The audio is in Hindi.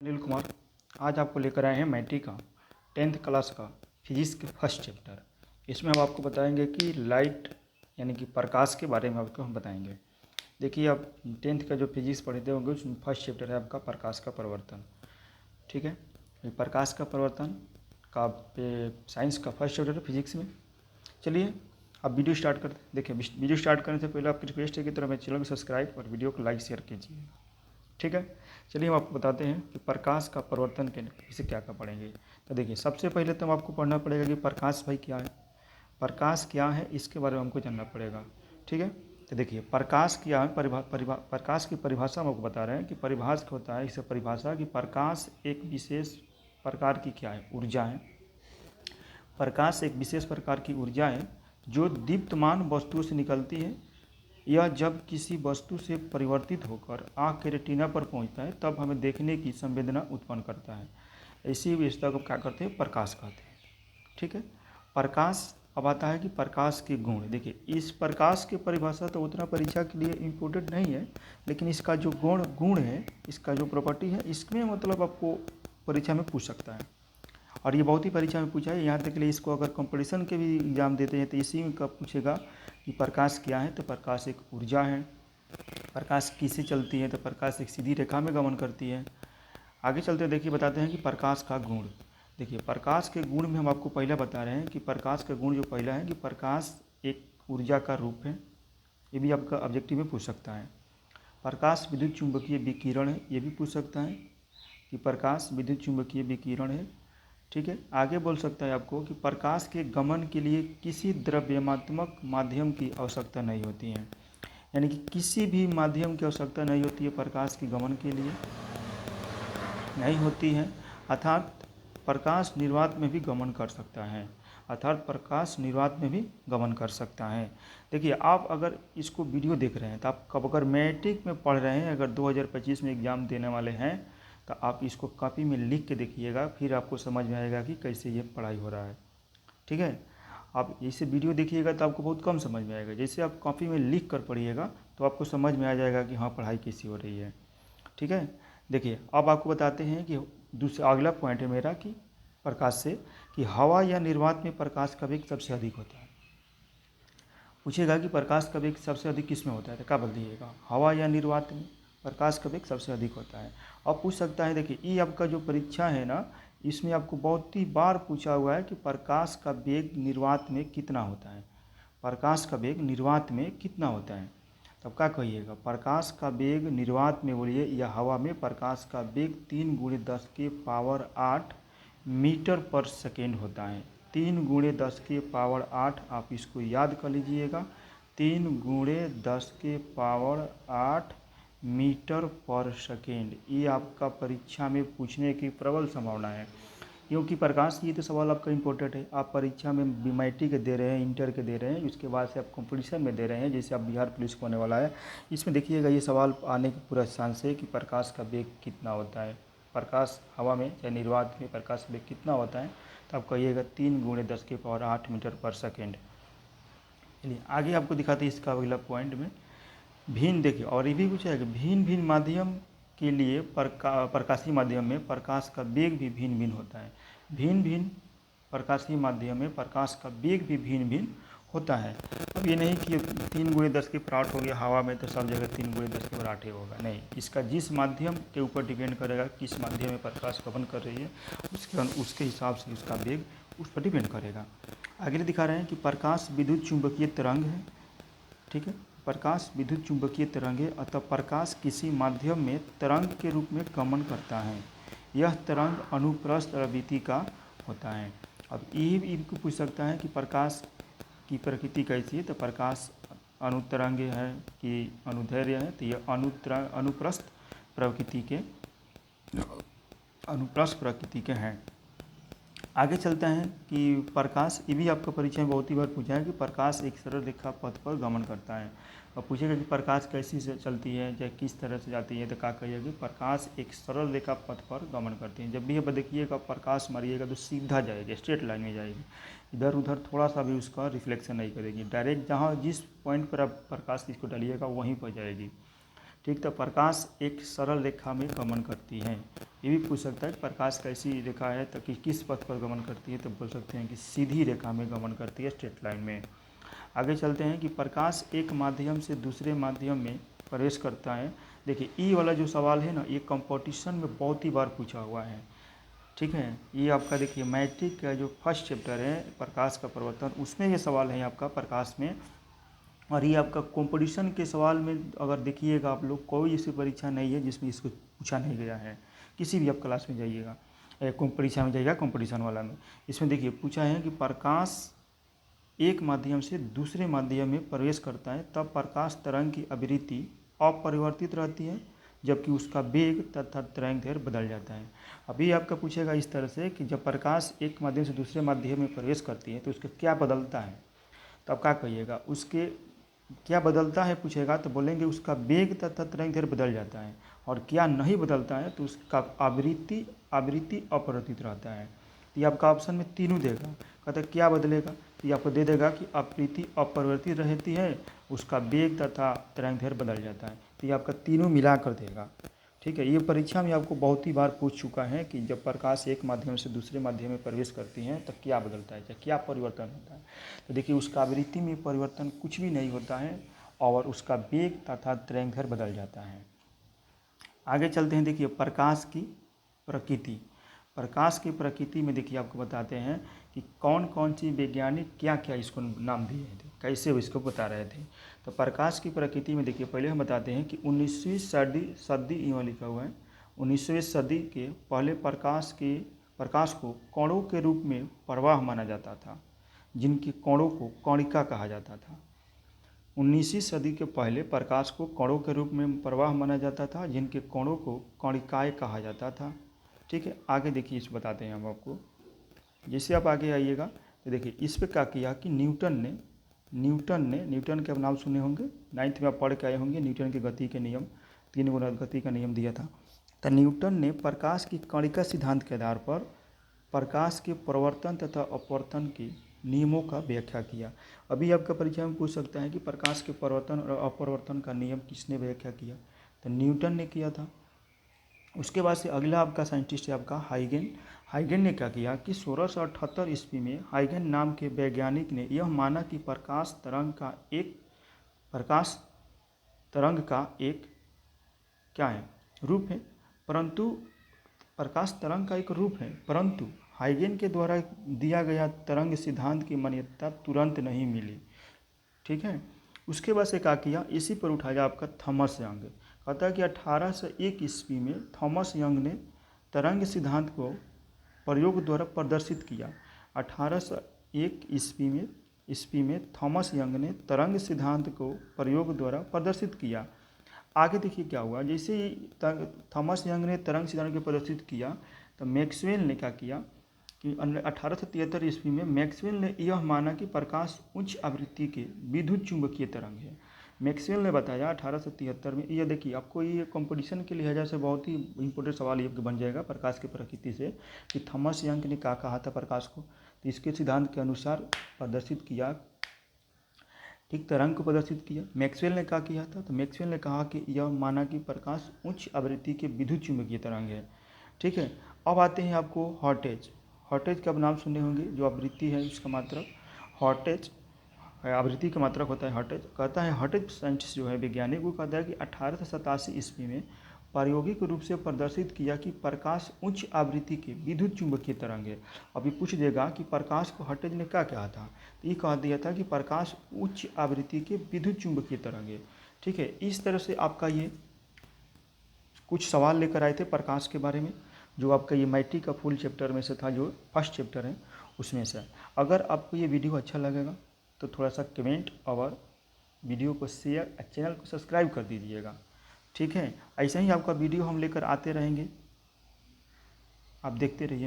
अनिल कुमार। आज आपको लेकर आए हैं मैट्रिक का 10th क्लास का फिजिक्स के फर्स्ट चैप्टर। इसमें हम आपको बताएंगे कि लाइट यानी कि प्रकाश के बारे में आपको हम बताएंगे। देखिए, आप 10th का जो फिजिक्स पढ़ते होंगे उसमें फर्स्ट चैप्टर है आपका प्रकाश का परिवर्तन। ठीक है, ये प्रकाश का परिवर्तन का साइंस का फर्स्ट चैप्टर है फिजिक्स में। चलिए अब वीडियो स्टार्ट करते हैं। देखिए, वीडियो स्टार्ट करने से पहले आपकी रिक्वेस्ट है कि तरह मेरे चैनल को सब्सक्राइब और वीडियो को लाइक शेयर कीजिए। ठीक है, चलिए हम आपको बताते हैं कि प्रकाश का परिवर्तन के इसे क्या क्या पढ़ेंगे। तो देखिए, सबसे पहले तो आपको पढ़ना पड़ेगा कि प्रकाश भाई क्या है, प्रकाश क्या है, इसके बारे में हमको जानना पड़ेगा। ठीक है, तो देखिए प्रकाश क्या है, प्रकाश की परिभाषा हम आपको बता रहे हैं कि परिभाषा होता है, इससे परिभाषा कि प्रकाश एक विशेष प्रकार की क्या है, ऊर्जा है। प्रकाश एक विशेष प्रकार की ऊर्जा है जो दीप्तमान वस्तुओं से निकलती है। यह जब किसी वस्तु से परिवर्तित होकर आँख के रेटिना पर पहुंचता है तब हमें देखने की संवेदना उत्पन्न करता है। इसी विशेषता को क्या करते हैं, प्रकाश कहते हैं। ठीक है, प्रकाश अब आता है कि प्रकाश के गुण। देखिए, इस प्रकाश की परिभाषा तो उतना परीक्षा के लिए इम्पोर्टेंट नहीं है, लेकिन इसका जो गुण है, इसका जो प्रॉपर्टी है, इसमें मतलब आपको परीक्षा में पूछ सकता है। और ये बहुत ही परीक्षा में पूछा है। यहाँ तक के लिए इसको अगर कंपटीशन के भी एग्जाम देते हैं तो इसी में कब पूछेगा कि प्रकाश क्या है, तो प्रकाश एक ऊर्जा है। प्रकाश किससे चलती है, तो प्रकाश एक सीधी रेखा में गमन करती है। आगे चलते देखिए बताते हैं कि प्रकाश का गुण। देखिए, प्रकाश के गुण में हम आपको पहले बता रहे हैं कि प्रकाश का गुण जो पहला है कि प्रकाश एक ऊर्जा का रूप है। ये भी आपका ऑब्जेक्टिव में पूछ सकता है। प्रकाश विद्युत चुंबकीय विकिरण है, ये भी पूछ सकता है कि प्रकाश विद्युत चुंबकीय विकिरण है। ठीक है, आगे बोल सकता है आपको कि प्रकाश के गमन के लिए किसी द्रव्यमात्मक माध्यम की आवश्यकता नहीं होती है। यानी कि किसी भी माध्यम की आवश्यकता नहीं होती है प्रकाश के गमन के लिए, नहीं होती है। अर्थात प्रकाश निर्वात में भी गमन कर सकता है, अर्थात प्रकाश निर्वात में भी गमन कर सकता है। देखिए, आप अगर इसको वीडियो देख रहे हैं तो आप कब अगर मैट्रिक में पढ़ रहे हैं, अगर 2025 में एग्ज़ाम देने वाले हैं, तो आप इसको कॉपी में लिख के देखिएगा, फिर आपको समझ में आएगा कि कैसे ये पढ़ाई हो रहा है। ठीक है, आप इसे वीडियो देखिएगा तो आपको बहुत कम समझ में आएगा। जैसे आप कॉपी में लिख कर पढ़िएगा तो आपको समझ में आ जाएगा कि हाँ पढ़ाई कैसी हो रही है। ठीक है, देखिए अब आपको बताते हैं कि दूसरा अगला पॉइंट है मेरा कि प्रकाश से कि हवा या निर्वात में प्रकाश का वेग सबसे अधिक होता है। पूछेगा कि प्रकाश का वेग सबसे अधिक किस में होता है, तो क्या बोल दीजिएगा, हवा या निर्वात में प्रकाश का वेग सबसे अधिक होता है। अब पूछ सकता है, देखिए ये आपका जो परीक्षा है ना, इसमें आपको बहुत ही बार पूछा हुआ है कि प्रकाश का वेग निर्वात में कितना होता है, प्रकाश का वेग निर्वात में कितना होता है। तब क्या कहिएगा, प्रकाश का वेग निर्वात में बोलिए या हवा में प्रकाश का वेग 3 × 10⁸ मीटर पर सेकेंड होता है। 3 × 10⁸ आप इसको याद कर लीजिएगा, 3 × 10⁸ मीटर पर सेकेंड। ये आपका परीक्षा में पूछने की प्रबल संभावना है, क्योंकि प्रकाश ये तो सवाल आपका इम्पोर्टेंट है। आप परीक्षा में बीएमआईटी के दे रहे हैं, इंटर के दे रहे हैं, उसके बाद से आप कंपटीशन में दे रहे हैं, जैसे आप बिहार पुलिस को होने वाला है, इसमें देखिएगा ये सवाल आने की पूरा चांस है कि प्रकाश का वेग कितना होता है, प्रकाश हवा में चाहे निर्वात में प्रकाश वेग कितना होता है। तो आप कहिएगा 3 × 10⁸ मीटर पर सेकेंड। चलिए आगे आपको दिखाते हैं इसका अगला पॉइंट में भिन्न। देखिए, और ये भी कुछ है कि भिन्न भिन्न माध्यम के लिए प्रकाशीय माध्यम में प्रकाश का वेग भी भिन्न भिन्न होता है। भिन्न भिन्न प्रकाशीय माध्यम में प्रकाश का वेग भी भिन्न भिन्न होता है। अब ये नहीं कि 3 × 10⁸ हो गया हवा में तो सब जगह 3 × 10⁸ ही होगा, नहीं। इसका जिस माध्यम के ऊपर डिपेंड करेगा, किस माध्यम में प्रकाश गमन कर रही है, उसके हिसाब से उसका वेग उस पर डिपेंड करेगा। आगे दिखा रहे हैं कि प्रकाश विद्युत चुंबकीय तरंग है। ठीक है, प्रकाश विद्युत चुंबकीय तरंग है, अतः प्रकाश किसी माध्यम में तरंग के रूप में गमन करता है। यह तरंग अनुप्रस्थ प्रवृत्ति का होता है। अब ये इनको पूछ सकता है कि प्रकाश की प्रकृति कैसी है, तो प्रकाश अनुतरंग है कि अनुदैर्घ्य है, तो यह अनुप्रस्थ प्रकृति के हैं। आगे चलते हैं कि प्रकाश, ये भी आपका परीक्षा में बहुत ही बार पूछा है कि प्रकाश एक सरल रेखा पथ पर गमन करता है। और पूछेगा कि प्रकाश कैसी से चलती है या किस तरह से जाती है, तो क्या कहिएगा कि प्रकाश एक सरल रेखा पथ पर गमन करती है। जब भी आप देखिएगा प्रकाश मारिएगा तो सीधा जाएगी, स्ट्रेट लाइन में जाएगी, इधर उधर थोड़ा सा भी उसका रिफ्लेक्शन नहीं करेगी, डायरेक्ट जहाँ जिस पॉइंट पर आप प्रकाश इसको डालिएगा वहीं पर जाएगी। ठीक, तो प्रकाश एक सरल रेखा में गमन करती है। ये भी पूछ सकता है प्रकाश कैसी रेखा है, तो किस पथ पर गमन करती है, तो बोल सकते हैं कि सीधी रेखा में गमन करती है, स्ट्रेट लाइन में। आगे चलते हैं कि प्रकाश एक माध्यम से दूसरे माध्यम में प्रवेश करता है। देखिए ई वाला जो सवाल है ना, ये कंपटीशन में बहुत ही बार पूछा हुआ है। ठीक है, ये आपका देखिए मैट्रिक का जो फर्स्ट चैप्टर है प्रकाश का प्रवर्तन, उसमें ये सवाल है आपका प्रकाश में। और ये आपका कंपटीशन के सवाल में अगर देखिएगा आप लोग, कोई ऐसी परीक्षा नहीं है जिसमें इसको पूछा नहीं गया है। किसी भी आप क्लास में जाइएगा, परीक्षा में जाइएगा कंपटीशन वाला में, इसमें देखिए पूछा है कि प्रकाश एक माध्यम से दूसरे माध्यम में प्रवेश करता है तब प्रकाश तरंग की आवृत्ति अपरिवर्तित रहती है, जबकि उसका वेग तथा तरंग दैर्घ्य बदल जाता है। अभी आपका पूछेगा इस तरह से कि जब प्रकाश एक माध्यम से दूसरे माध्यम में प्रवेश करती है तो उसका क्या बदलता है, तो आप क्या कहिएगा, उसके क्या बदलता है पूछेगा तो बोलेंगे उसका वेग तथा तरंग दैर्घ्य बदल जाता है। और क्या नहीं बदलता है तो उसका आवृत्ति अपरिवर्तित रहता है। तो ये आपका ऑप्शन में तीनों देगा। कहता है क्या बदलेगा, तो ये आपको दे देगा कि आवृत्ति अपरिवर्तित रहती है, उसका वेग तथा तरंग दैर्घ्य बदल जाता है। तो ये आपका तीनों मिला कर देगा। ठीक है, ये परीक्षा में आपको बहुत ही बार पूछ चुका है कि जब प्रकाश एक माध्यम से दूसरे माध्यम में प्रवेश करती है तो क्या बदलता है, क्या परिवर्तन होता है। तो देखिए उसका आवृत्ति में परिवर्तन कुछ भी नहीं होता है और उसका वेग तथा तरंग दैर्घ्य बदल जाता है। आगे चलते हैं, देखिए प्रकाश की प्रकृति। प्रकाश की प्रकृति में देखिए आपको बताते हैं कि कौन कौन सी वैज्ञानिक क्या क्या इसको नाम दिए थे, कैसे वो इसको बता रहे थे। तो प्रकाश की प्रकृति में देखिए पहले हम बताते हैं कि 19वीं सदी यहाँ लिखा हुआ है, 19वीं सदी के पहले प्रकाश को कणों के रूप में प्रवाह माना जाता था, जिनके कणों को कणिका कहा जाता था। 19वीं सदी के पहले प्रकाश को कणों के रूप में प्रवाह माना जाता था, जिनके कणों को कणिकाएँ कहा जाता था। ठीक है, आगे देखिए इस बताते हैं हम आपको। जैसे आप आगे आइएगा तो देखिए इस पे क्या किया कि न्यूटन के आप नाम सुने होंगे, 9th में आप पढ़ के आए होंगे, न्यूटन के गति के नियम, 3 गुना गति का नियम दिया था। तो न्यूटन ने प्रकाश की कणिका सिद्धांत के आधार पर प्रकाश के प्रवर्तन तथा अपवर्तन के नियमों का व्याख्या किया। अभी आपका परीक्षा में पूछ सकता है कि प्रकाश के परिवर्तन और अपरिवर्तन का नियम किसने व्याख्या किया, तो न्यूटन ने किया था। उसके बाद से अगला आपका साइंटिस्ट है आपका हाइगन ने क्या किया कि 1678 ईस्वी में हाइगन नाम के वैज्ञानिक ने यह माना कि प्रकाश तरंग का एक क्या है, रूप है, परंतु प्रकाश तरंग का एक रूप है, परंतु हाइगन के द्वारा दिया गया तरंग सिद्धांत की मान्यता तुरंत नहीं मिली। ठीक है, उसके बाद से क्या किया, इसी पर उठाया आपका थॉमस यंग। कहता है कि 1801 ईस्वी में थॉमस यंग ने तरंग सिद्धांत को प्रयोग द्वारा प्रदर्शित किया। 1801 ईस्वी में थॉमस यंग ने तरंग सिद्धांत को प्रयोग द्वारा प्रदर्शित किया। आगे देखिए क्या हुआ, जैसे ही थॉमस यंग ने तरंग सिद्धांत को प्रदर्शित किया तो मैक्सवेल ने क्या किया कि 1873 ईस्वी में मैक्सवेल ने यह माना कि प्रकाश उच्च आवृत्ति के विद्युत चुंबकीय तरंग है। मैक्सवेल ने बताया 1873 में। यह देखिए आपको ये कंपटीशन के लिहाजा से बहुत ही इंपॉर्टेंट सवाल ये बन जाएगा प्रकाश की प्रकृति से कि थॉमस यंग ने क्या कहा था प्रकाश को, तो इसके सिद्धांत के अनुसार प्रदर्शित किया, ठीक, तरंग को प्रदर्शित किया। मैक्सवेल ने क्या किया था, तो मैक्सवेल ने कहा कि यह माना कि प्रकाश उच्च आवृत्ति के विद्युत चुंबकीय तरंग है। ठीक है, अब आते हैं आपको हॉटेज का नाम सुने होंगे, जो आवृत्ति है उसका मात्रक हॉटेज, आवृत्ति का मात्रक होता है हॉटेज। कहता है हॉटेज साइंटिस्ट जो है वैज्ञानिक, वो कहता है कि 1887 ईस्वी में प्रायोगिक रूप से प्रदर्शित किया कि प्रकाश उच्च आवृत्ति के विद्युत चुंबकीय तरंग है। अभी पूछ देगा कि प्रकाश को हॉटेज ने क्या कहा था, तो ये कह दिया था कि प्रकाश उच्च आवृत्ति के विद्युत चुंबकीय तरंग है। ठीक है, इस तरह से आपका ये कुछ सवाल लेकर आए थे प्रकाश के बारे में, जो आपका ये मैट्रिक का फुल चैप्टर में से था, जो फर्स्ट चैप्टर है उसमें से। अगर आपको ये वीडियो अच्छा लगेगा तो थोड़ा सा कमेंट और वीडियो को शेयर, चैनल को सब्सक्राइब कर दीजिएगा। ठीक है, ऐसे ही आपका वीडियो हम लेकर आते रहेंगे, आप देखते रहिए।